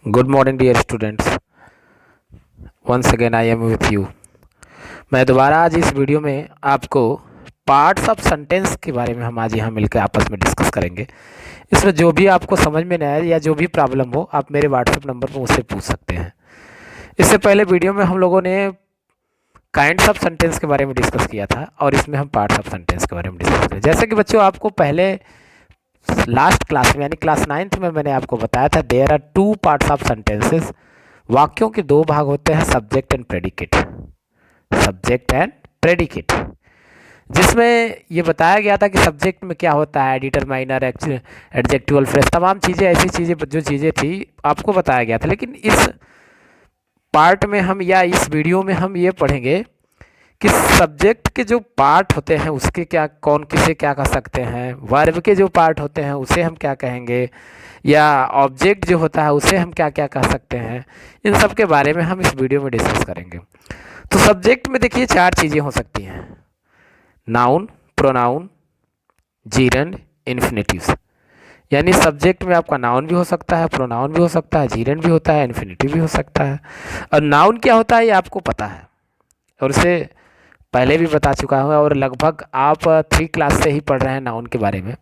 Good morning dear students, once again I am with you. मैं दोबारा आज इस वीडियो में आपको पार्ट्स ऑफ सेंटेंस के बारे में हम आज यहाँ मिलकर आपस में डिस्कस करेंगे। इसमें जो भी आपको समझ में नहीं आए या जो भी प्रॉब्लम हो आप मेरे व्हाट्सएप नंबर पर मुझसे पूछ सकते हैं। इससे पहले वीडियो में हम लोगों ने काइंड्स ऑफ सेंटेंस के बारे में डिस्कस किया था और इसमें हम पार्ट्स ऑफ सेंटेंस के बारे में डिस्कस करें। जैसे कि बच्चों आपको पहले लास्ट क्लास में यानी क्लास 9th में मैंने आपको बताया था there are two parts of sentences. वाक्यों के दो भाग होते हैं, subject and predicate. Subject and predicate, जिसमें ये बताया गया था कि सब्जेक्ट में क्या होता है, डिटरमाइनर, एडजेक्टिवल फ्रेज, तमाम चीज़ें, ऐसी चीज़ें जो चीज़ें थी आपको बताया गया था। लेकिन इस पार्ट में हम या इस वीडियो में हम ये पढ़ेंगे कि सब्जेक्ट के जो पार्ट होते हैं उसके क्या, कौन किसे क्या कह सकते हैं, वर्ब के जो पार्ट होते हैं उसे हम क्या कहेंगे, या ऑब्जेक्ट जो होता है उसे हम क्या क्या कह सकते हैं। इन सब के बारे में हम इस वीडियो में डिस्कस करेंगे। तो सब्जेक्ट में देखिए चार चीज़ें हो सकती हैं, नाउन, प्रोनाउन, जीरंड, इन्फिनेटिव्स। यानी सब्जेक्ट में आपका नाउन भी हो सकता है, प्रोनाउन भी हो सकता है, जीरंड भी होता है, इन्फिनेटिव भी हो सकता है। और नाउन क्या होता है ये आपको पता है और उसे पहले भी बता चुका हूँ और लगभग आप 3 क्लास से ही पढ़ रहे हैं नाउन के बारे में।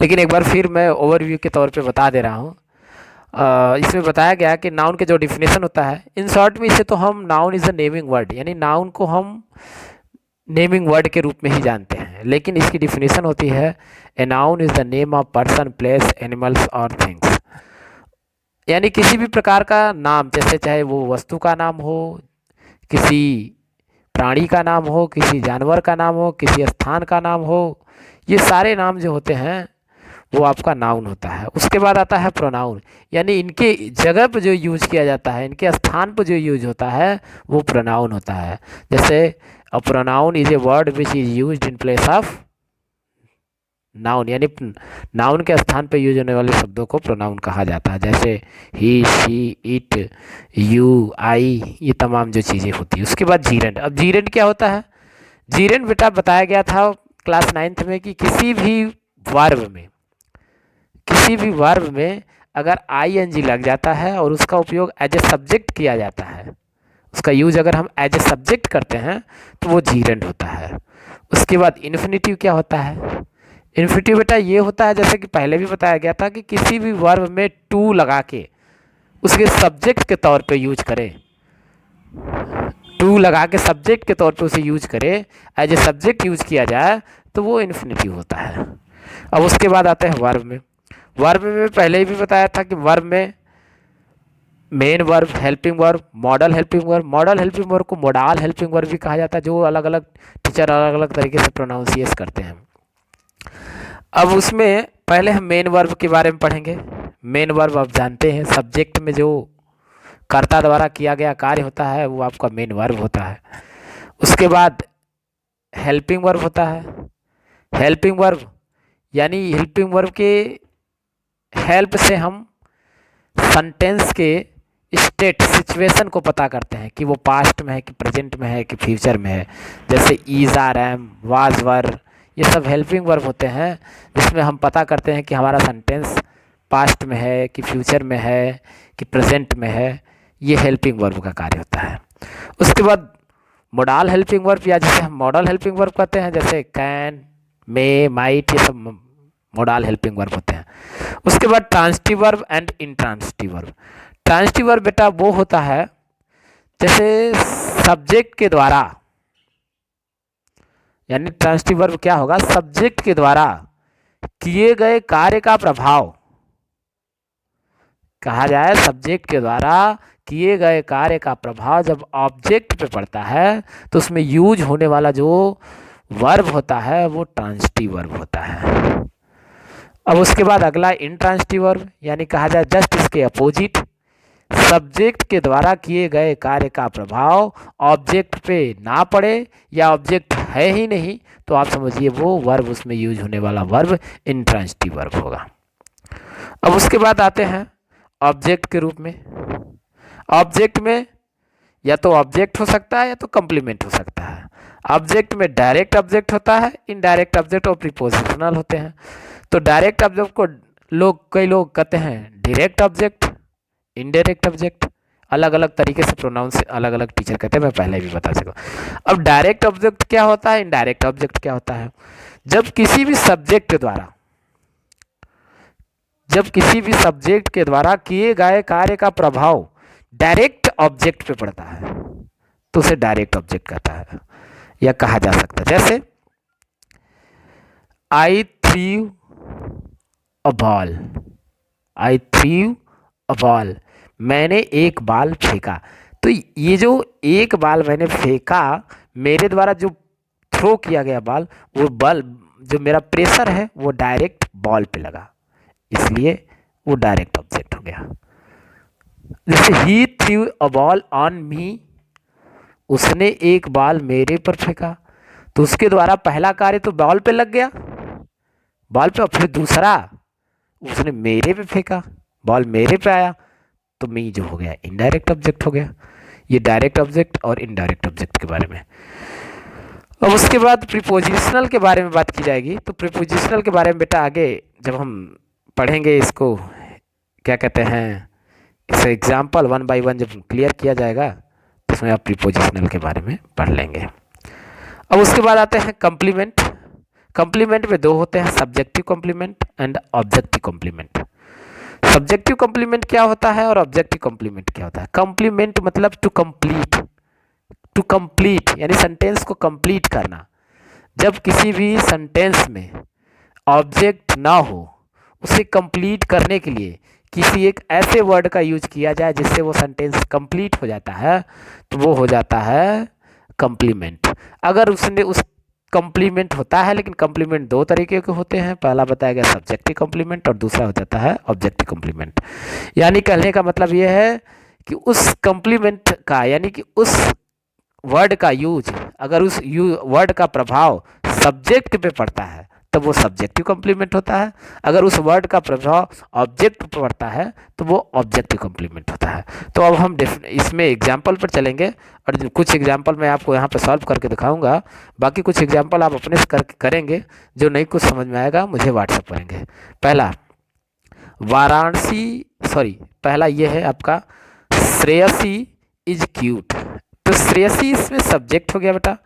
लेकिन एक बार फिर मैं ओवरव्यू के तौर पे बता दे रहा हूँ। इसमें बताया गया कि नाउन के जो डिफिनेशन होता है, इन शॉर्ट में इसे तो हम noun is a naming word, यानी नाउन को हम नेमिंग वर्ड के रूप में ही जानते हैं। लेकिन इसकी डिफिनेशन होती है a noun is the name of person, place, animals और थिंग्स। यानी किसी भी प्रकार का नाम, जैसे चाहे वो वस्तु का नाम हो, किसी प्राणी का नाम हो, किसी जानवर का नाम हो, किसी स्थान का नाम हो, ये सारे नाम जो होते हैं वो आपका नाउन होता है। उसके बाद आता है प्रोनाउन, यानी इनके जगह पर जो यूज किया जाता है, इनके स्थान पर जो यूज होता है वो प्रोनाउन होता है। जैसे a pronoun is a word which is used in place of noun, यानी नाउन के स्थान पर यूज होने वाले शब्दों को प्रोनाउन कहा जाता है। जैसे ही, शी, इट, यू, आई, ये तमाम जो चीज़ें होती है। उसके बाद जीरेंड। अब जीरेंड क्या होता है? जीरेंड बेटा बताया गया था क्लास 9th में कि किसी भी वर्ब में अगर ING लग जाता है और उसका उपयोग एज ए सब्जेक्ट किया जाता है, उसका यूज अगर हम एज ए सब्जेक्ट करते हैं तो वो जीरेंड होता है। उसके बाद इन्फिनेटिव क्या होता है? इन्फिनेटिव बेटा ये होता है, जैसे कि पहले भी बताया गया था, कि किसी भी वर्ब में टू लगा के उसके सब्जेक्ट के तौर पे यूज करें, टू लगा के सब्जेक्ट के तौर पे उसे यूज करें, एज ए सब्जेक्ट यूज किया जाए तो वो इन्फिनेटिव होता है। अब उसके बाद आते हैं वर्ब में। वर्ब में पहले ही भी बताया था कि वर्ब में main verb, helping verb, model helping verb. Model helping verb को मोडाल हेल्पिंग वर्ब भी कहा जाता है, जो अलग अलग टीचर अलग अलग तरीके से प्रोनाउंसिएट करते हैं। अब उसमें पहले हम मेन वर्ब के बारे में पढ़ेंगे। मेन वर्ब आप जानते हैं, सब्जेक्ट में जो कर्ता द्वारा किया गया कार्य होता है वो आपका मेन वर्ब होता है। उसके बाद हेल्पिंग वर्ब होता है। हेल्पिंग वर्ब यानी हेल्पिंग वर्ब के हेल्प से हम सेंटेंस के स्टेट, सिचुएशन को पता करते हैं कि वो पास्ट में है कि प्रेजेंट में है कि फ्यूचर में है। जैसे इज, आर, एम, वाज, वर, ये सब हेल्पिंग वर्ब होते हैं जिसमें हम पता करते हैं कि हमारा सेंटेंस पास्ट में है कि फ्यूचर में है कि प्रेजेंट में है। ये हेल्पिंग वर्ब का कार्य होता है। उसके बाद मोडाल हेल्पिंग वर्ब, या जिसे हम मॉडल हेल्पिंग वर्ब कहते हैं, जैसे कैन, मे, माइट, ये सब मोडाल हेल्पिंग वर्ब होते हैं। उसके बाद transitive verb and intransitive verb. Transitive verb बेटा वो होता है जैसे सब्जेक्ट के द्वारा, यानी ट्रांसिटिव वर्ब क्या होगा? सब्जेक्ट के द्वारा किए गए कार्य का प्रभाव, कहा जाए सब्जेक्ट के द्वारा किए गए कार्य का प्रभाव जब ऑब्जेक्ट पे पड़ता है तो उसमें यूज होने वाला जो वर्ब होता है वो ट्रांसिटिव वर्ब होता है। अब उसके बाद अगला इंट्रांसिटिव वर्ब, यानी कहा जाए जस्ट इसके अपोजिट, सब्जेक्ट के द्वारा किए गए कार्य का प्रभाव ऑब्जेक्ट पे ना पड़े या ऑब्जेक्ट है ही नहीं तो आप समझिए वो वर्ब, उसमें यूज होने वाला वर्ब इंट्रांसिटिव वर्ब होगा। अब उसके बाद आते हैं ऑब्जेक्ट के रूप में। ऑब्जेक्ट में या तो ऑब्जेक्ट हो सकता है या तो कम्प्लीमेंट हो सकता है। ऑब्जेक्ट में डायरेक्ट ऑब्जेक्ट होता है, इनडायरेक्ट ऑब्जेक्ट और प्रीपोजिशनल होते हैं। तो डायरेक्ट ऑब्जेक्ट को कई लोग कहते हैं डायरेक्ट ऑब्जेक्ट, इनडायरेक्ट ऑब्जेक्ट। अलग अलग तरीके से प्रोनाउंस अलग अलग टीचर कहते हैं, मैं पहले भी बता चुका। अब डायरेक्ट ऑब्जेक्ट क्या होता है, इनडायरेक्ट ऑब्जेक्ट क्या होता है? जब किसी भी सब्जेक्ट द्वारा किए गए कार्य का प्रभाव डायरेक्ट ऑब्जेक्ट पे पड़ता है तो उसे डायरेक्ट ऑब्जेक्ट कहता है या कहा जा सकता है। जैसे I threw a ball, I threw a ball, मैंने एक बॉल फेंका। तो ये जो एक बॉल मैंने फेंका, मेरे द्वारा जो थ्रो किया गया बॉल, वो बॉल जो मेरा प्रेशर है वो डायरेक्ट बॉल पे लगा, इसलिए वो डायरेक्ट ऑब्जेक्ट हो गया। जैसे he threw a ball on me, उसने एक बॉल मेरे पर फेंका, तो उसके द्वारा पहला कार्य तो बॉल पे लग गया, बॉल पे, और फिर दूसरा उसने मेरे पे फेंका, बॉल मेरे पे आया, तो मी जो हो गया इनडायरेक्ट ऑब्जेक्ट हो गया। ये डायरेक्ट ऑब्जेक्ट और इनडायरेक्ट ऑब्जेक्ट के बारे में। अब उसके बाद प्रीपोजिशनल के बारे में बात की जाएगी। तो प्रीपोजिशनल के बारे में बेटा आगे जब हम पढ़ेंगे, इसको क्या कहते हैं, इस एग्जाम्पल 1 बाय 1 जब क्लियर किया जाएगा तो उसमें आप प्रीपोजिशनल के बारे में पढ़ लेंगे। अब उसके बाद आते हैं कॉम्प्लीमेंट। कॉम्प्लीमेंट में दो होते हैं, subjective complement and objective complement. Subjective complement क्या होता है और ऑब्जेक्टिव कॉम्प्लीमेंट क्या होता है? कॉम्प्लीमेंट मतलब टू कंप्लीट यानी सेंटेंस को कंप्लीट करना। जब किसी भी सेंटेंस में ऑब्जेक्ट ना हो, उसे कंप्लीट करने के लिए किसी एक ऐसे वर्ड का यूज किया जाए जिससे वो सेंटेंस कंप्लीट हो जाता है, तो वो हो जाता है कॉम्प्लीमेंट। अगर उसने उस कॉम्प्लीमेंट होता है, लेकिन कॉम्प्लीमेंट दो तरीके के होते हैं, पहला बताया गया सब्जेक्टिव कॉम्प्लीमेंट और दूसरा हो जाता है ऑब्जेक्टिव कॉम्प्लीमेंट। यानी कहने का मतलब ये है कि उस कॉम्प्लीमेंट का, यानी कि उस वर्ड का यूज, अगर उस वर्ड का प्रभाव सब्जेक्ट पे पड़ता है तब वो सब्जेक्टिव कॉम्प्लीमेंट होता है, अगर उस वर्ड का प्रभाव ऑब्जेक्ट पर पड़ता है तो वो ऑब्जेक्टिव कॉम्प्लीमेंट होता है। तो अब हम इसमें एग्जाम्पल पर चलेंगे और कुछ एग्जाम्पल मैं आपको यहाँ पे सॉल्व करके दिखाऊंगा, बाकी कुछ एग्जाम्पल आप अपने से करके करेंगे, जो नहीं कुछ समझ में आएगा मुझे व्हाट्सएप करेंगे। पहला पहला ये है आपका, श्रेयसी इज क्यूट। तो श्रेयसी इसमें सब्जेक्ट हो गया बेटा,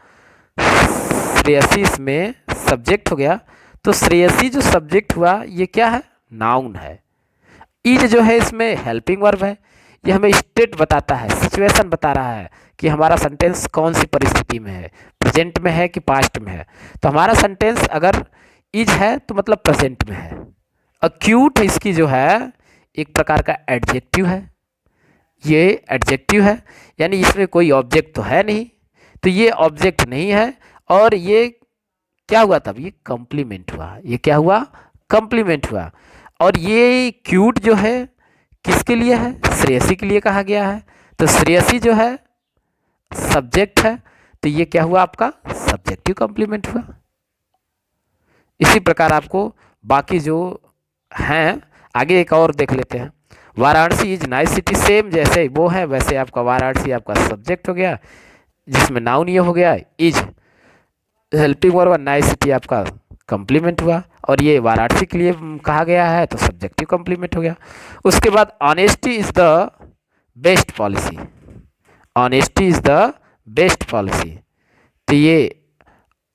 श्रेयसी इसमें सब्जेक्ट हो गया। तो श्रेयसी जो सब्जेक्ट हुआ ये क्या है? नाउन है। इज जो है इसमें हेल्पिंग वर्ब है, ये हमें स्टेट बताता है, सिचुएशन बता रहा है कि हमारा सेंटेंस कौन सी परिस्थिति में है, प्रेजेंट में है कि पास्ट में है। तो हमारा सेंटेंस अगर इज है तो मतलब प्रेजेंट में है। क्यूट इसकी जो है एक प्रकार का एडजेक्टिव है, ये एडजेक्टिव है, यानी इसमें कोई ऑब्जेक्ट तो है नहीं, तो ये ऑब्जेक्ट नहीं है। और ये क्या हुआ तब? ये कॉम्प्लीमेंट हुआ। ये क्या हुआ? कॉम्प्लीमेंट हुआ। और ये क्यूट जो है किसके लिए है? श्रेयसी के लिए कहा गया है। तो श्रेयसी जो है सब्जेक्ट है, तो ये क्या हुआ आपका? सब्जेक्टिव कॉम्प्लीमेंट हुआ। इसी प्रकार आपको बाकी जो हैं आगे एक और देख लेते हैं। Varanasi is nice city, same जैसे वो है वैसे आपका वाराणसी आपका सब्जेक्ट हो गया, जिसमें नाउन ये हो गया is, helping verb, nice city आपका कॉम्प्लीमेंट हुआ, और ये वाराणसी के लिए कहा गया है तो सब्जेक्टिव कॉम्प्लीमेंट हो गया। उसके बाद honesty is the best policy, honesty is the best policy. तो ये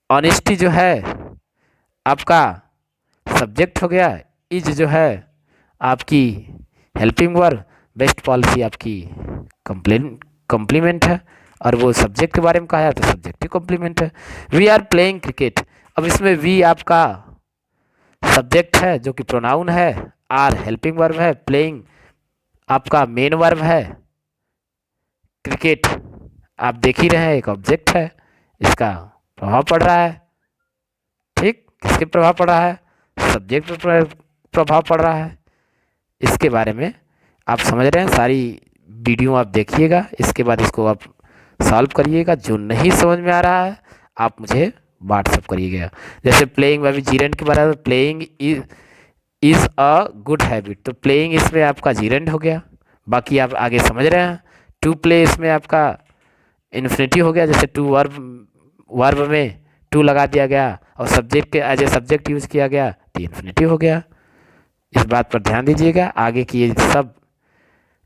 ऑनेस्टी जो है आपका सब्जेक्ट हो गया, इज जो है आपकी हेल्पिंग वर्ब, बेस्ट पॉलिसी आपकी कॉम्प्लीमेंट है, और वो सब्जेक्ट के बारे में कहा है तो सब्जेक्टिव कॉम्प्लीमेंट है। वी आर प्लेइंग क्रिकेट, अब इसमें वी आपका सब्जेक्ट है जो कि प्रोनाउन है, आर हेल्पिंग वर्ब है, प्लेइंग आपका मेन वर्ब है, क्रिकेट आप देख ही रहे हैं एक ऑब्जेक्ट है, इसका प्रभाव पड़ रहा है। ठीक, किसके प्रभाव पड़ रहा है? सब्जेक्ट पर प्रभाव पड़ रहा है। इसके बारे में आप समझ रहे हैं, सारी वीडियो आप देखिएगा, इसके बाद इसको आप सॉल्व करिएगा। जो नहीं समझ में आ रहा है आप मुझे व्हाट्सअप करिएगा। जैसे प्लेइंग में अभी जीरेंड के बारे में, playing is a good habit, तो प्लेइंग इसमें आपका जीरेंड हो गया, बाकी आप आगे समझ रहे हैं। टू प्ले इसमें आपका इन्फिनिटी हो गया, जैसे टू वर्ब में टू लगा दिया गया और सब्जेक्ट के एज ए सब्जेक्ट यूज़ किया गया तो इन्फिनिटी हो गया। इस बात पर ध्यान दीजिएगा। आगे की ये सब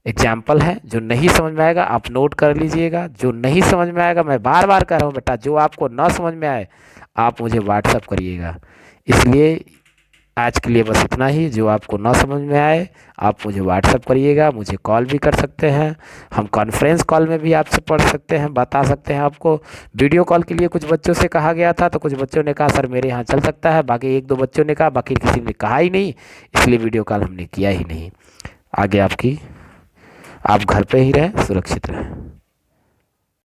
एग्जाम्पल है, जो नहीं समझ में आएगा आप नोट कर लीजिएगा। जो नहीं समझ में आएगा, मैं बार बार कह रहा हूँ बेटा, जो आपको ना समझ में आए आप मुझे व्हाट्सअप करिएगा। इसलिए आज के लिए बस इतना ही। जो आपको ना समझ में आए आप मुझे व्हाट्सअप करिएगा, मुझे कॉल भी कर सकते हैं। हम कॉन्फ्रेंस कॉल में भी आपसे पढ़ सकते हैं, बता सकते हैं आपको। वीडियो कॉल के लिए कुछ बच्चों से कहा गया था, तो कुछ बच्चों ने कहा सर मेरे यहाँ चल सकता है, बाकी एक दो बच्चों ने कहा, बाकी किसी ने कहा ही नहीं, इसलिए वीडियो कॉल हमने किया ही नहीं। आगे आपकी, आप घर पे ही रहें, सुरक्षित रहें।